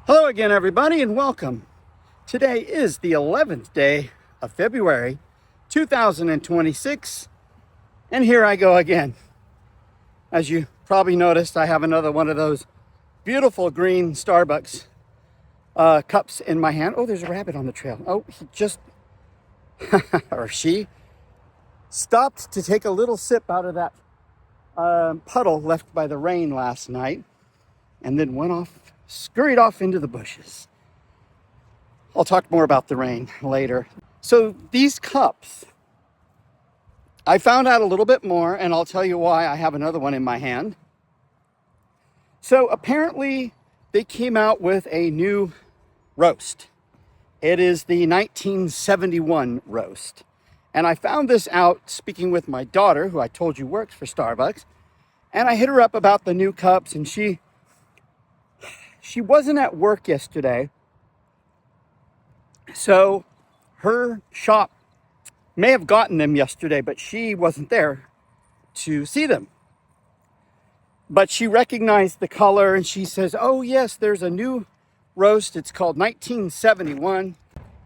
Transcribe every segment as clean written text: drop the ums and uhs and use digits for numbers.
Hello again, everybody, and welcome. Today is the 11th day of February 2026, and here I go again. As you probably noticed, I have another one of those beautiful green Starbucks cups in my hand. Oh, there's a rabbit on the trail. Oh, he just, or she, stopped to take a little sip out of that puddle left by the rain last night, and then scurried off into the bushes. I'll talk more about the rain later. So these cups, I found out a little bit more, and I'll tell you why I have another one in my hand. So apparently they came out with a new roast. It is the 1971 roast. And I found this out speaking with my daughter, who I told you works for Starbucks. And I hit her up about the new cups, and she wasn't at work yesterday. So her shop may have gotten them yesterday, but she wasn't there to see them. But she recognized the color, and she says, oh yes, there's a new roast. It's called 1971,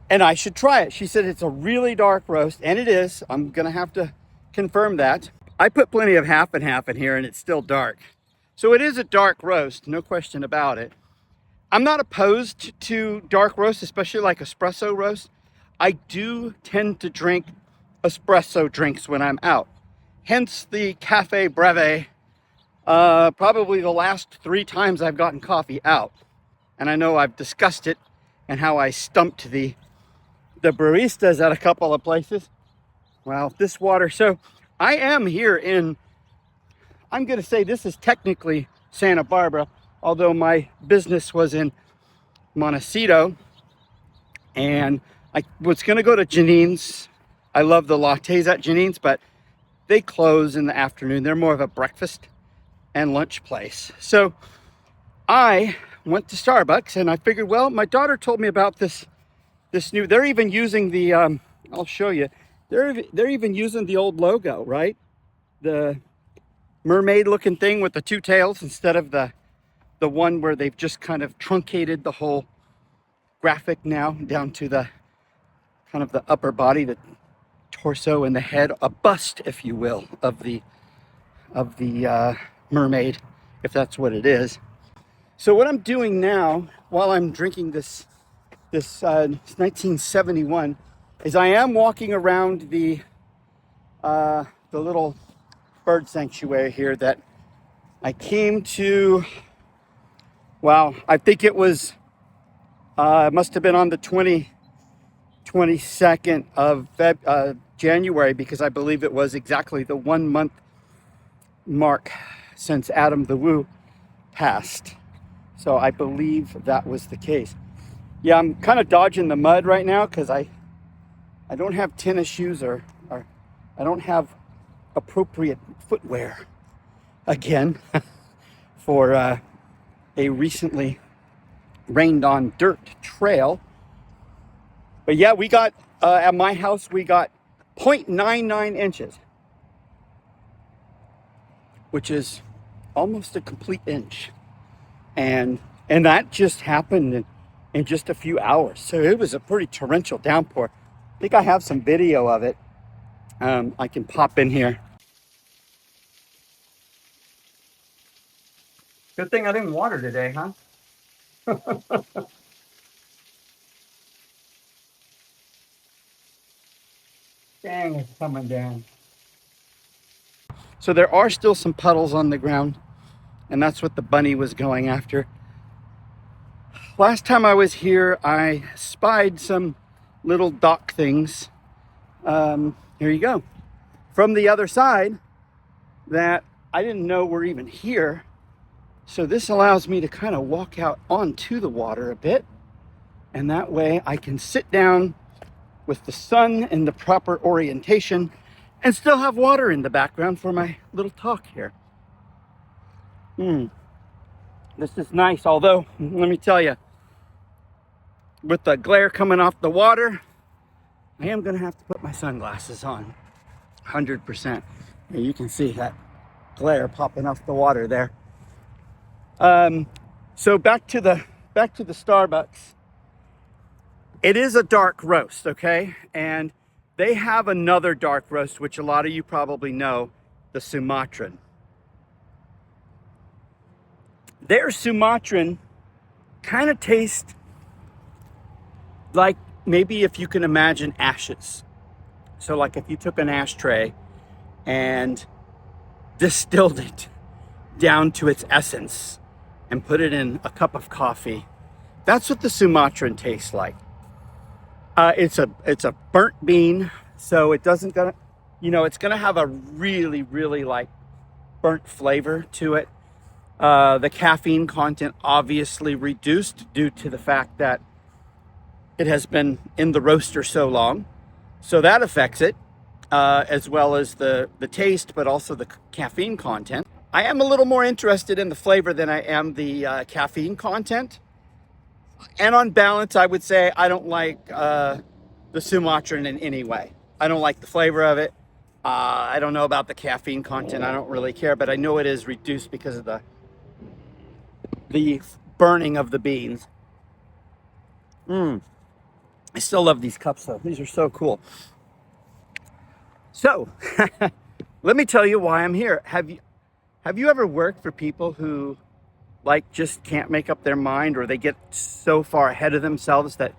and I should try it. She said it's a really dark roast, and it is. I'm gonna have to confirm that. I put plenty of half and half in here, and it's still dark. So it is a dark roast, no question about it. I'm not opposed to dark roast, especially like espresso roast. I do tend to drink espresso drinks when I'm out. Hence the cafe breve. Probably the last 3 times I've gotten coffee out. And I know I've discussed it and how I stumped the baristas at a couple of places. Well, this water. So I am here I'm going to say this is technically Santa Barbara, although my business was in Montecito, and I was going to go to Janine's. I love the lattes at Janine's, but they close in the afternoon. They're more of a breakfast and lunch place. So I went to Starbucks, and I figured, well, my daughter told me about this new, they're even using the, I'll show you, they're even using the old logo, right? The mermaid looking thing with the 2 tails instead of the one where they've just kind of truncated the whole graphic now down to the kind of the upper body, the torso and the head, a bust, if you will, of the mermaid, if that's what it is. So what I'm doing now, while I'm drinking this 1971, is I am walking around the little bird sanctuary here that I came to. Wow, I think it was, it must have been on the 22nd of January, because I believe it was exactly the 1 month mark since Adam the Woo passed. So I believe that was the case. Yeah, I'm kind of dodging the mud right now because I don't have tennis shoes or I don't have appropriate footwear again for a recently rained on dirt trail. But yeah, we got at my house we got 0.99 inches, which is almost a complete inch, and that just happened in just a few hours. So it was a pretty torrential downpour. I think I have some video of it. I can pop in here. Good thing I didn't water today, huh? Dang, it's coming down. So there are still some puddles on the ground, and that's what the bunny was going after. Last time I was here, I spied some little dock things. Here you go. From the other side that I didn't know were even here. So this allows me to kind of walk out onto the water a bit, and that way I can sit down with the sun in the proper orientation and still have water in the background for my little talk here. This is nice, although let me tell you, with the glare coming off the water, I am gonna have to put my sunglasses on 100%. And you can see that glare popping off the water there. So back to the back to the Starbucks. It is a dark roast, okay? And they have another dark roast, which a lot of you probably know, the Sumatran. Their Sumatran kind of tastes like maybe if you can imagine ashes. So like if you took an ashtray and distilled it down to its essence and put it in a cup of coffee, that's what the Sumatran tastes like. It's a burnt bean, so it doesn't gonna, it's gonna have a really, really like burnt flavor to it. The caffeine content obviously reduced due to the fact that it has been in the roaster so long, so that affects it, as well as the taste, but also the caffeine content. I am a little more interested in the flavor than I am the caffeine content. And on balance, I would say I don't like the Sumatran in any way. I don't like the flavor of it. I don't know about the caffeine content. I don't really care, but I know it is reduced because of the burning of the beans. I still love these cups though. These are so cool. So, let me tell you why I'm here. Have you ever worked for people who like just can't make up their mind, or they get so far ahead of themselves that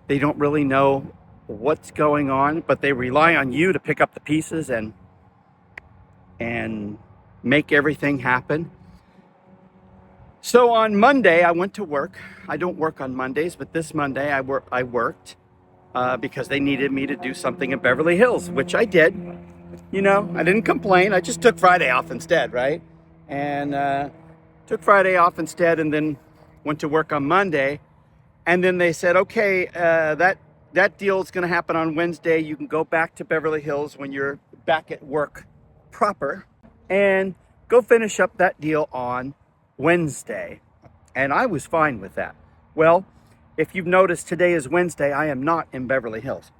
they don't really know what's going on, but they rely on you to pick up the pieces and make everything happen? So on Monday, I went to work. I don't work on Mondays, but this Monday I worked because they needed me to do something in Beverly Hills, which I did. I didn't complain. I just took Friday off instead, right? And took Friday off instead, and then went to work on Monday. And then they said, okay, that deal is going to happen on Wednesday. You can go back to Beverly Hills when you're back at work proper and go finish up that deal on Wednesday. And I was fine with that. Well, if you've noticed, today is Wednesday. I am not in Beverly Hills.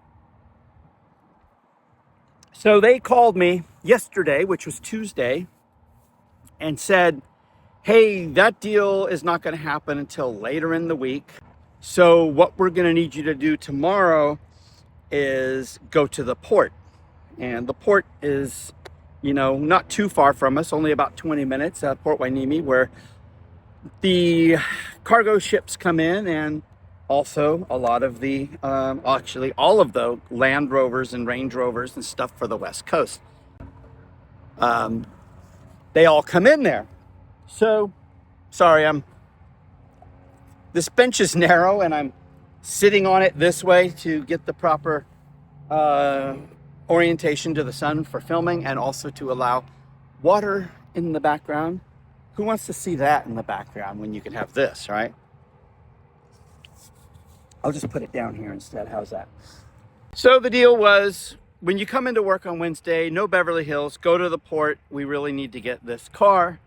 So they called me yesterday, which was Tuesday, and said, hey, that deal is not going to happen until later in the week. So what we're going to need you to do tomorrow is go to the port. And the port is, not too far from us, only about 20 minutes, Port Hueneme, where the cargo ships come in, and also a lot of the, actually all of the Land Rovers and Range Rovers and stuff for the West Coast. They all come in there. So, sorry, this bench is narrow and I'm sitting on it this way to get the proper orientation to the sun for filming, and also to allow water in the background. Who wants to see that in the background when you can have this, right? I'll just put it down here instead. How's that? So the deal was, when you come into work on Wednesday, no Beverly Hills, go to the port. We really need to get this car.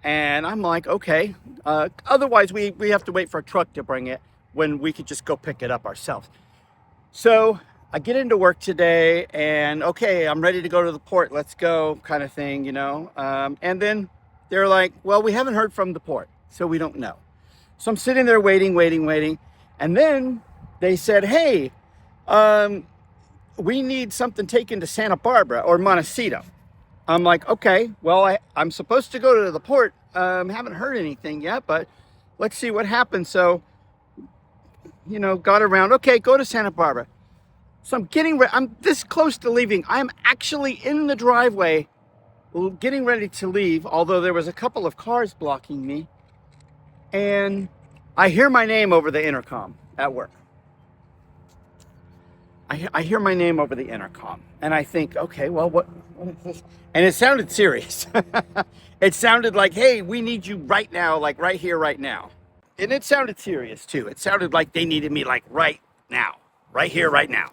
And I'm like, okay, otherwise we have to wait for a truck to bring it when we could just go pick it up ourselves. So I get into work today and, okay, I'm ready to go to the port. Let's go, kind of thing, and then they're like, well, we haven't heard from the port, so we don't know. So I'm sitting there waiting. And then they said, hey, we need something taken to Santa Barbara or Montecito. I'm like, okay, well, I'm supposed to go to the port. Haven't heard anything yet, but let's see what happens. So, got around, okay, go to Santa Barbara. So I'm getting ready. I'm this close to leaving. I'm actually in the driveway getting ready to leave, although there was a couple of cars blocking me. And I hear my name over the intercom at work. I hear my name over the intercom, and I think, okay, well, what is this? And it sounded serious. It sounded like, hey, we need you right now, like right here, right now. And it sounded serious too. It sounded like they needed me like right now, right here, right now.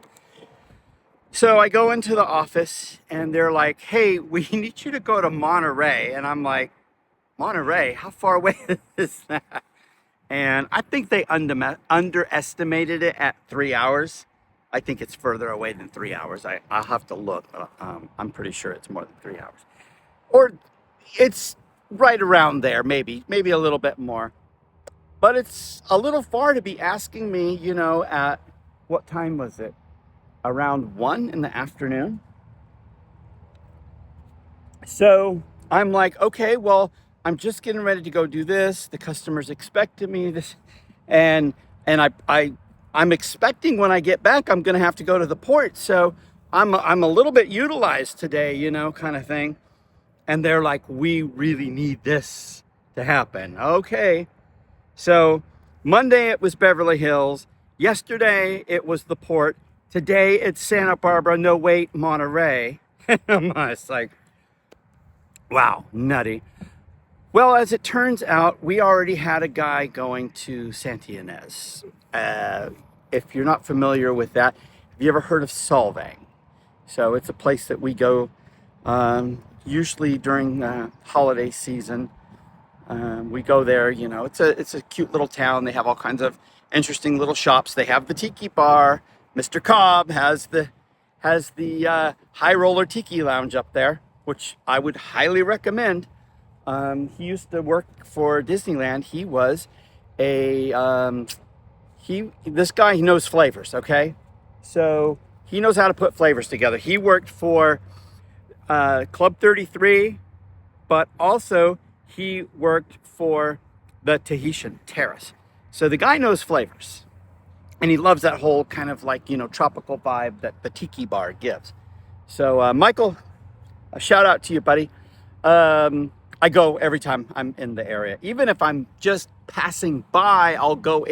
So I go into the office and they're like, hey, we need you to go to Monterey. And I'm like, Monterey? How far away is that? And I think they underestimated it at 3 hours. I think it's further away than 3 hours. I'll have to look, but I'm pretty sure it's more than 3 hours. Or it's right around there, maybe a little bit more. but it's a little far to be asking me, you know, at what time was it? Around 1 in the afternoon. So I'm like, okay, well, I'm just getting ready to go do this. The customers expected me this, and I'm expecting when I get back, I'm going to have to go to the port. So I'm a little bit utilized today, you know, kind of thing. And they're like, we really need this to happen. Okay. So Monday it was Beverly Hills. Yesterday it was the port. Today it's Santa Barbara. No, wait, Monterey. It's like, wow, nutty. Well, as it turns out, we already had a guy going to Santa Ynez. If you're not familiar with that, have you ever heard of Solvang? So it's a place that we go usually during holiday season. We go there, you know, it's a cute little town. They have all kinds of interesting little shops. They have the tiki bar. Mr. Cobb has the high roller tiki lounge up there, which I would highly recommend. He used to work for Disneyland. He was this guy, he knows flavors, okay? So he knows how to put flavors together. He worked for Club 33, but also he worked for the Tahitian Terrace. So the guy knows flavors, and he loves that whole kind of like, you know, tropical vibe that the tiki bar gives. So Michael, a shout out to you, buddy. I go every time I'm in the area. Even if I'm just passing by, I'll go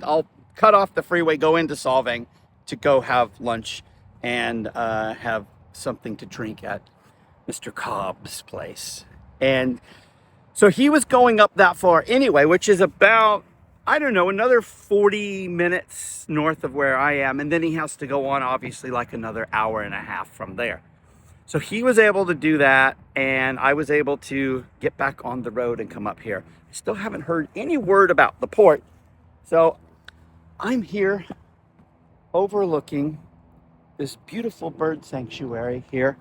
I'll cut off the freeway, go into Solvang to go have lunch and have something to drink at Mr. Cobb's place. And so he was going up that far anyway, which is about, I don't know, another 40 minutes north of where I am. And then he has to go on, obviously, like another hour and a half from there. So he was able to do that, and I was able to get back on the road and come up here. I still haven't heard any word about the port. So I'm here overlooking this beautiful bird sanctuary here.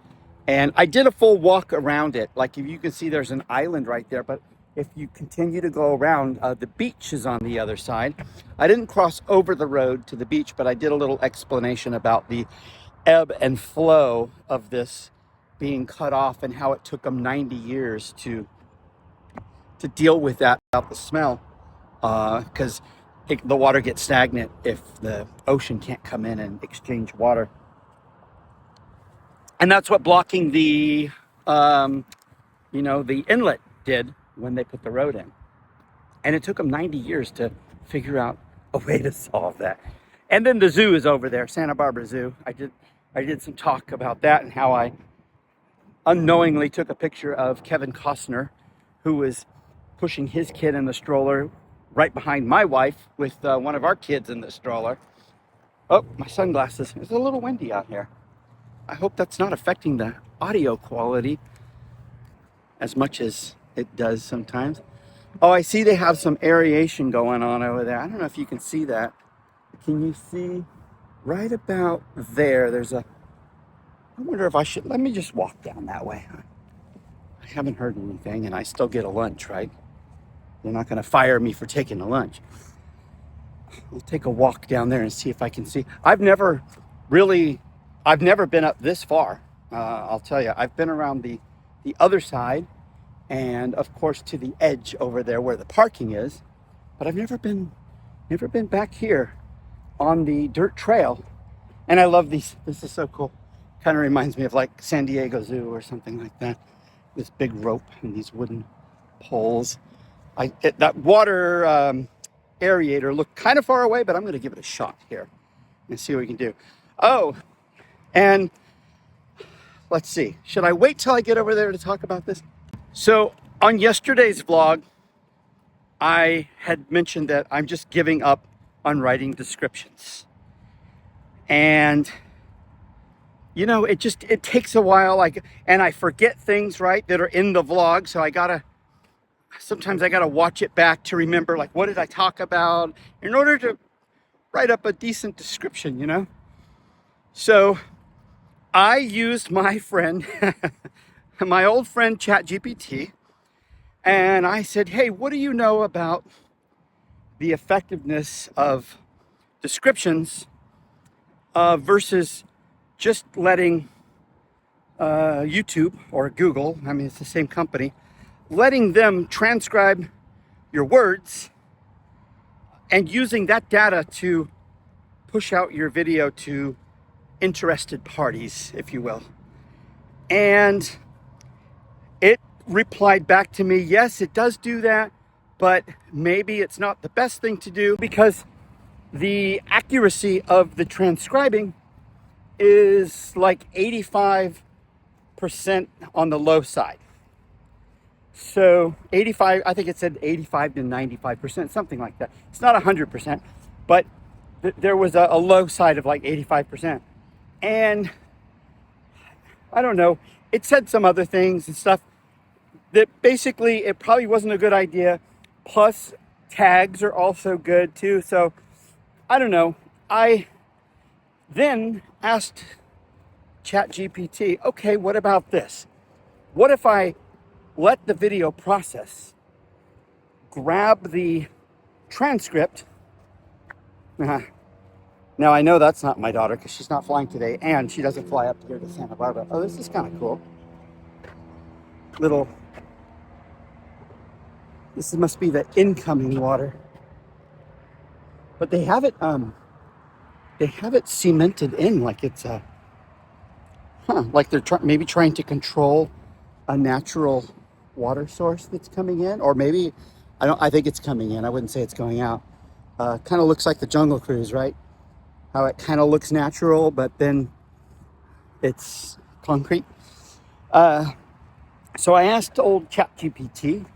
And I did a full walk around it. Like, if you can see, there's an island right there. But if you continue to go around, the beach is on the other side. I didn't cross over the road to the beach, but I did a little explanation about the ebb and flow of this being cut off and how it took them 90 years to deal with that, about the smell, because the water gets stagnant if the ocean can't come in and exchange water. And that's what blocking the the inlet did when they put the road in. And it took them 90 years to figure out a way to solve that. And then the zoo is over there, Santa Barbara Zoo. I did some talk about that and how I unknowingly took a picture of Kevin Costner, who was pushing his kid in the stroller right behind my wife with one of our kids in the stroller. Oh, my sunglasses. It's a little windy out here. I hope that's not affecting the audio quality as much as it does sometimes. Oh, I see they have some aeration going on over there. I don't know if you can see that. Can you see right about there? I wonder if I should, let me just walk down that way. I haven't heard anything, and I still get a lunch, right? They're not going to fire me for taking a lunch. We'll take a walk down there and see if I can see. I've never been up this far. I'll tell you, I've been around the other side, and of course to the edge over there where the parking is, but I've never been back here on the dirt trail. And I love these. This is so cool. Kind of reminds me of like San Diego Zoo or something like that. This big rope and these wooden poles. That water aerator looked kind of far away, but I'm going to give it a shot here and see what we can do. Oh, and let's see. Should I wait till I get over there to talk about this? So on yesterday's vlog, I had mentioned that I'm just giving up on writing descriptions. And you know, it takes a while, and I forget things, right, that are in the vlog. So sometimes I gotta watch it back to remember, like, what did I talk about in order to write up a decent description, you know? So I used my friend, my old friend ChatGPT, and I said, hey, what do you know about the effectiveness of descriptions versus just letting YouTube or Google, I mean, it's the same company, letting them transcribe your words and using that data to push out your video to interested parties, if you will. And it replied back to me, yes, it does do that, but maybe it's not the best thing to do because the accuracy of the transcribing is like 85% on the low side. So 85, I think it said 85 to 95%, something like that. It's not 100%, but there was a low side of like 85%. And I don't know, it said some other things and stuff that basically it probably wasn't a good idea. Plus tags are also good too. So I don't know. I then asked ChatGPT, okay, what about this? What if I let the video process grab the transcript? Now I know that's not my daughter because she's not flying today and she doesn't fly up here to Santa Barbara. Oh, this is kind of cool. This must be the incoming water. But they have it cemented in like it's like they're maybe trying to control a natural water source that's coming in, or maybe I think it's coming in. I wouldn't say it's going out. Kind of looks like the Jungle Cruise, right? How it kind of looks natural, but then it's concrete. So I asked old ChatGPT,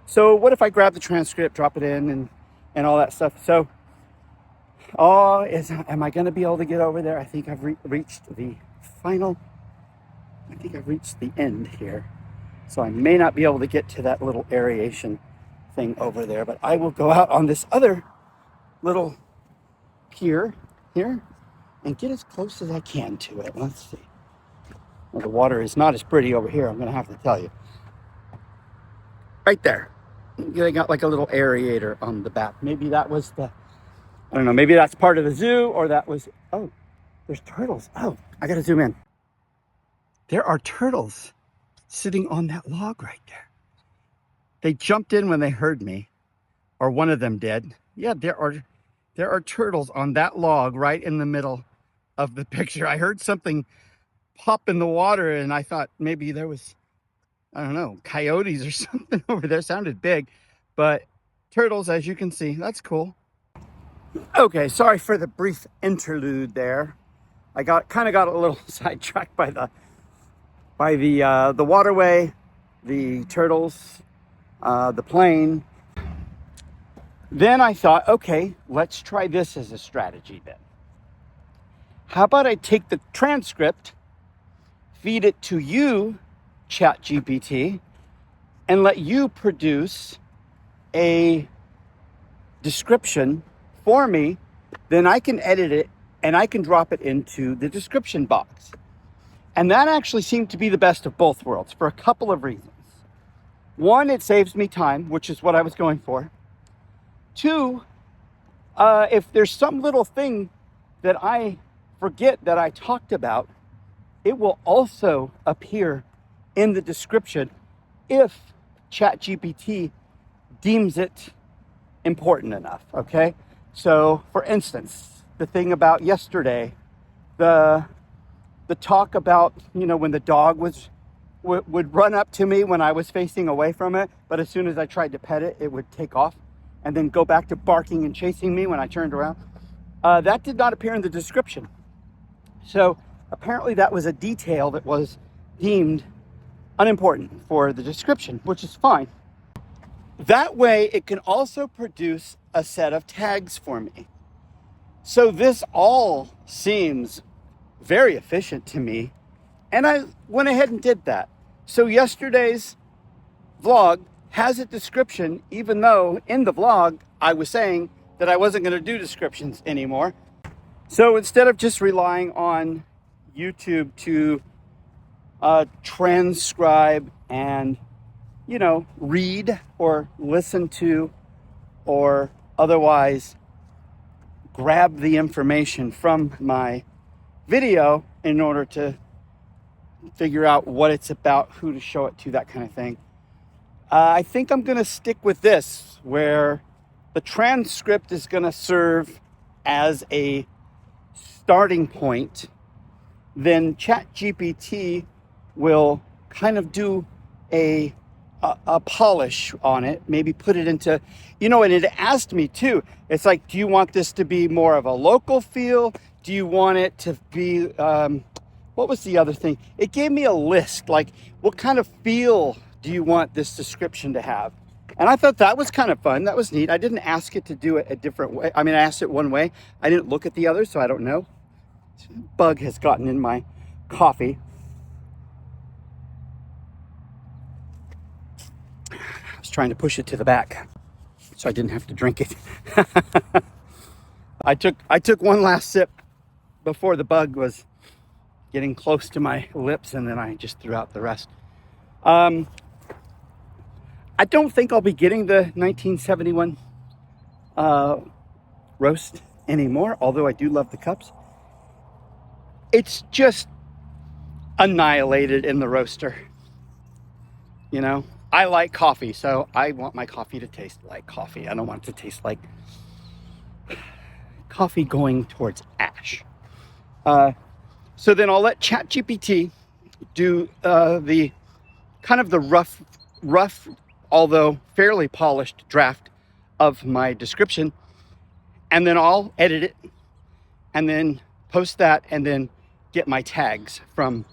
so what if I grab the transcript, drop it in, and all that stuff? So, am I going to be able to get over there? I think I've reached the end here. So I may not be able to get to that little aeration thing over there, but I will go out on this other little pier here and get as close as I can to it. Let's see. Well, the water is not as pretty over here, I'm going to have to tell you. Right there. They got like a little aerator on the back. Maybe that was I don't know, maybe that's part of the zoo, or that was, oh, there's turtles. Oh, I got to zoom in. There are turtles sitting on that log right there. They jumped in when they heard me, or one of them did. Yeah, there are turtles on that log right in the middle of the picture. I heard something pop in the water and I thought maybe there was, I don't know, coyotes or something over there. Sounded big, but turtles, as you can see. That's cool. Okay, sorry for the brief interlude there. I kind of got a little sidetracked by the waterway, the turtles, the plane. Then I thought, okay, let's try this as a strategy then. How about I take the transcript, feed it to you, ChatGPT, and let you produce a description for me. Then I can edit it and I can drop it into the description box. And that actually seemed to be the best of both worlds for a couple of reasons. One, it saves me time, which is what I was going for. Two, if there's some little thing that I forget that I talked about, it will also appear in the description if ChatGPT deems it important enough, okay? So, for instance, the thing about yesterday, the talk about, when the dog would run up to me when I was facing away from it, but as soon as I tried to pet it, it would take off and then go back to barking and chasing me when I turned around. That did not appear in the description. So apparently that was a detail that was deemed unimportant for the description, which is fine. That way it can also produce a set of tags for me. So this all seems very efficient to me, and I went ahead and did that. So yesterday's vlog has a description, even though in the vlog I was saying that I wasn't going to do descriptions anymore. So instead of just relying on YouTube to transcribe and read or listen to or otherwise grab the information from my video in order to figure out what it's about, who to show it to, that kind of thing. I think I'm going to stick with this, where the transcript is going to serve as a starting point. Then ChatGPT will kind of do a polish on it, maybe put it into, and it asked me too. It's like, do you want this to be more of a local feel? Do you want it to be, what was the other thing? It gave me a list, like, what kind of feel do you want this description to have? And I thought that was kind of fun. That was neat. I didn't ask it to do it a different way. I mean, I asked it one way. I didn't look at the others, so I don't know. Bug has gotten in my coffee. I was trying to push it to the back so I didn't have to drink it. I took one last sip before the bug was getting close to my lips, and then I just threw out the rest. I don't think I'll be getting the 1971 roast anymore, although I do love the cups. It's just annihilated in the roaster. I like coffee, so I want my coffee to taste like coffee. I don't want it to taste like coffee going towards ash. So then I'll let ChatGPT do the kind of the rough, although fairly polished draft of my description, and then I'll edit it and then post that and then get my tags from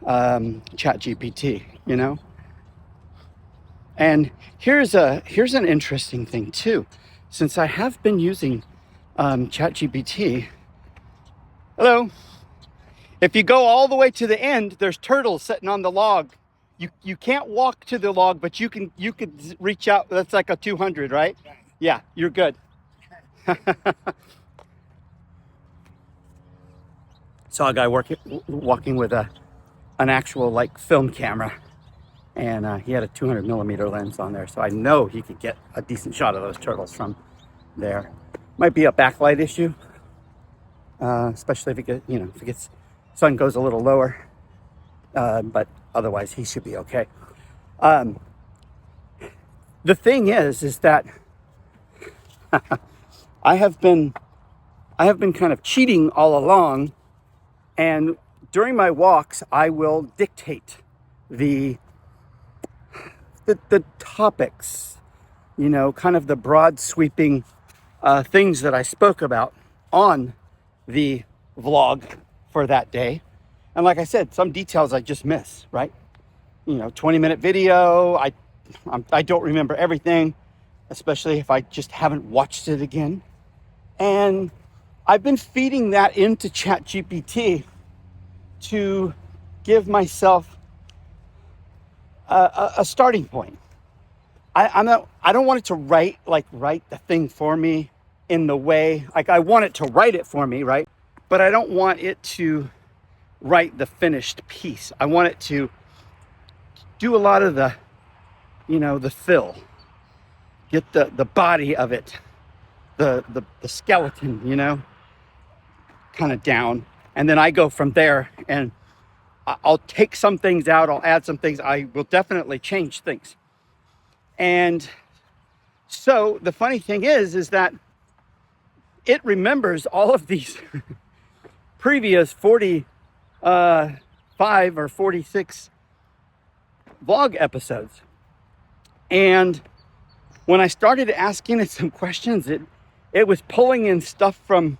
ChatGPT, And here's an interesting thing too. Since I have been using ChatGPT, hello. If you go all the way to the end, there's turtles sitting on the log. You can't walk to the log, but you could reach out. That's like a 200, right? Yeah, you're good. Saw a guy walking with an actual like film camera, and he had a 200 millimeter lens on there, so I know he could get a decent shot of those turtles from there. Might be a backlight issue, especially if it gets sun goes a little lower, but otherwise he should be okay. The thing is that I have been kind of cheating all along, and during my walks I will dictate the topics, kind of the broad sweeping things that I spoke about on the vlog for that day. And like I said, some details I just miss, right? 20-minute video, I don't remember everything, especially if I just haven't watched it again. And I've been feeding that into ChatGPT to give myself a starting point. I don't want it to write the thing for me in the way, like I want it to write it for me, right? But I don't want it to write the finished piece. I want it to do a lot of the, the fill, get the body of it, the skeleton, kind of down. And then I go from there, and I'll take some things out, I'll add some things, I will definitely change things. And so the funny thing is that it remembers all of these previous 45 or 46 vlog episodes. And when I started asking it some questions, it was pulling in stuff from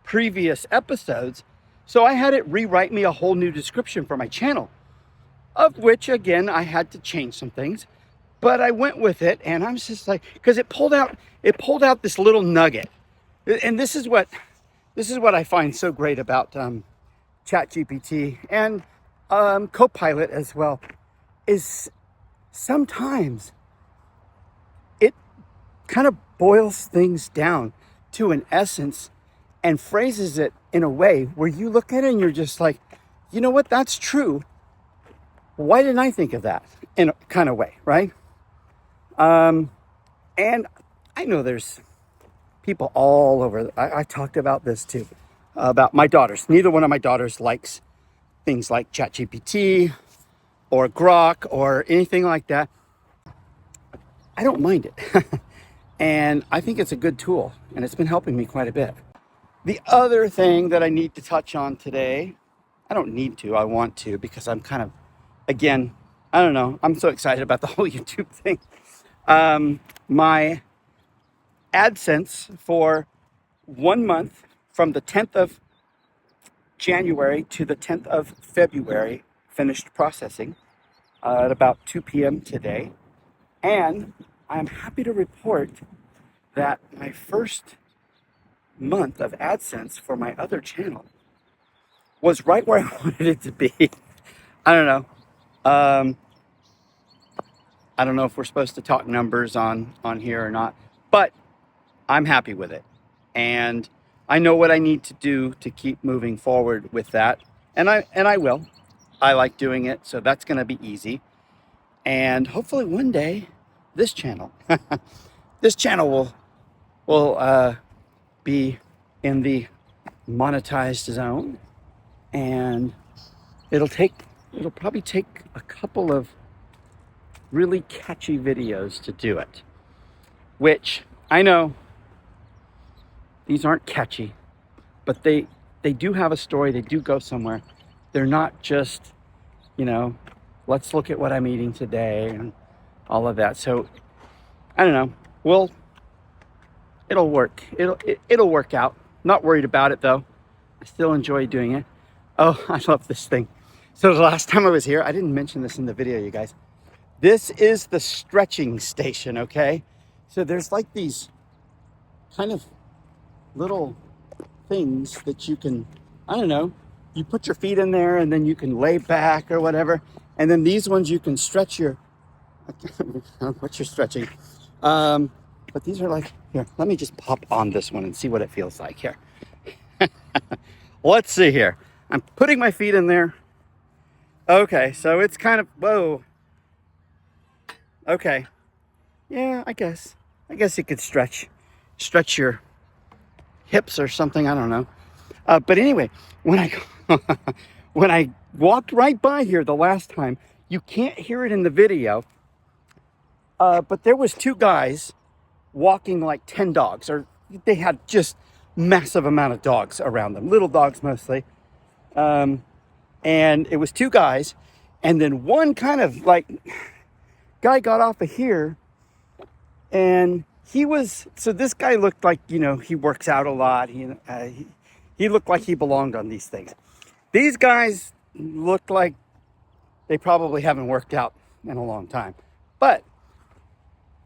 previous episodes. So I had it rewrite me a whole new description for my channel, of which, again, I had to change some things. But I went with it, and I'm just like, because it pulled out this little nugget. And this is what I find so great about ChatGPT and Copilot as well, is sometimes it kind of boils things down to an essence and phrases it in a way where you look at it and you're just like, you know what, that's true. Why didn't I think of that? In a kind of way, right? And I know there's people all over. I talked about this too, about my daughters. Neither one of my daughters likes things like ChatGPT or Grok or anything like that. I don't mind it. And I think it's a good tool, and it's been helping me quite a bit. The other thing that I need to touch on today, I don't need to, I want to, because I'm kind of, again, I don't know, I'm so excited about the whole YouTube thing. My AdSense for 1 month from the 10th of January to the 10th of February finished processing at about 2 p.m. today. And I'm happy to report that my first month of AdSense for my other channel was right where I wanted it to be. I don't know. I don't know if we're supposed to talk numbers on here or not, but I'm happy with it. And I know what I need to do to keep moving forward with that. And I will. I like doing it, so that's going to be easy. And hopefully one day this channel this channel will be in the monetized zone, and it'll probably take a couple of really catchy videos to do it, which I know these aren't catchy, but they do have a story. They do go somewhere. They're not just, let's look at what I'm eating today and all of that. So I don't know. Well, it'll work. It'll work out. Not worried about it though. I still enjoy doing it. Oh, I love this thing. So the last time I was here, I didn't mention this in the video, you guys. This is the stretching station, okay? So there's like these kind of little things that you can, I don't know, you put your feet in there and then you can lay back or whatever. And then these ones you can stretch your, what you're stretching. But these are like, here, let me just pop on this one and see what it feels like here. Let's see here. I'm putting my feet in there. Okay, so it's kind of, whoa. Okay. Yeah, I guess you could stretch your hips or something. I don't know. But anyway, when I walked right by here the last time, you can't hear it in the video, but there was two guys walking like 10 dogs, or they had just massive amount of dogs around them, little dogs mostly. And it was two guys, and then one kind of like guy got off of here, and so this guy looked like, he works out a lot. He looked like he belonged on these things. These guys looked like they probably haven't worked out in a long time. But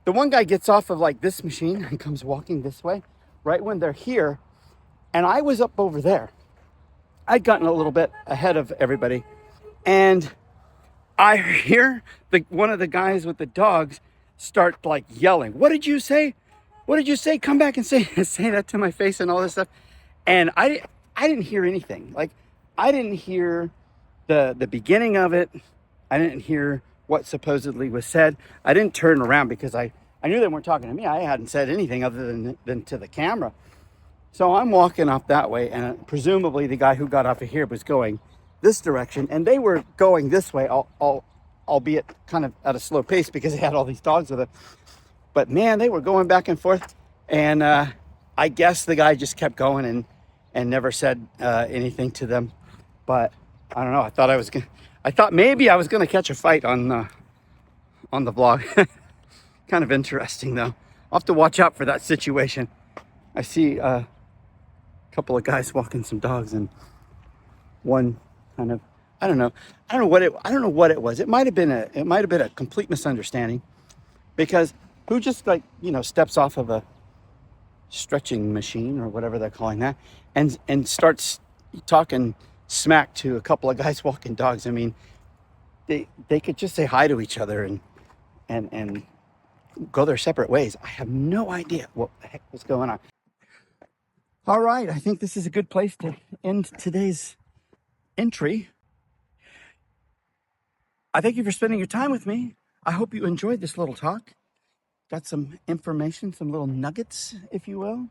the one guy gets off of like this machine and comes walking this way right when they're here. And I was up over there. I'd gotten a little bit ahead of everybody. And I hear one of the guys with the dogs start like yelling, "What did you say? What did you say? Come back and say that to my face," and all this stuff. And I didn't hear anything. Like, I didn't hear the beginning of it. I didn't hear what supposedly was said. I didn't turn around because I knew they weren't talking to me. I hadn't said anything other than to the camera. So I'm walking off that way, and presumably the guy who got off of here was going this direction, and they were going this way, albeit kind of at a slow pace because they had all these dogs with it. But man, they were going back and forth, and I guess the guy just kept going and never said anything to them. But I don't know. I thought maybe I was gonna catch a fight on the vlog. Kind of interesting though. I'll have to watch out for that situation. I see a couple of guys walking some dogs, and one kind of, I don't know what it was. It might have been a complete misunderstanding, because who just like, steps off of a stretching machine or whatever they're calling that and starts talking smack to a couple of guys walking dogs. I mean, they could just say hi to each other and go their separate ways. I have no idea what the heck was going on. All right, I think this is a good place to end today's entry. I thank you for spending your time with me. I hope you enjoyed this little talk. Got some information, some little nuggets, if you will.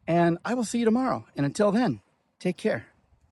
And I will see you tomorrow. And until then, take care.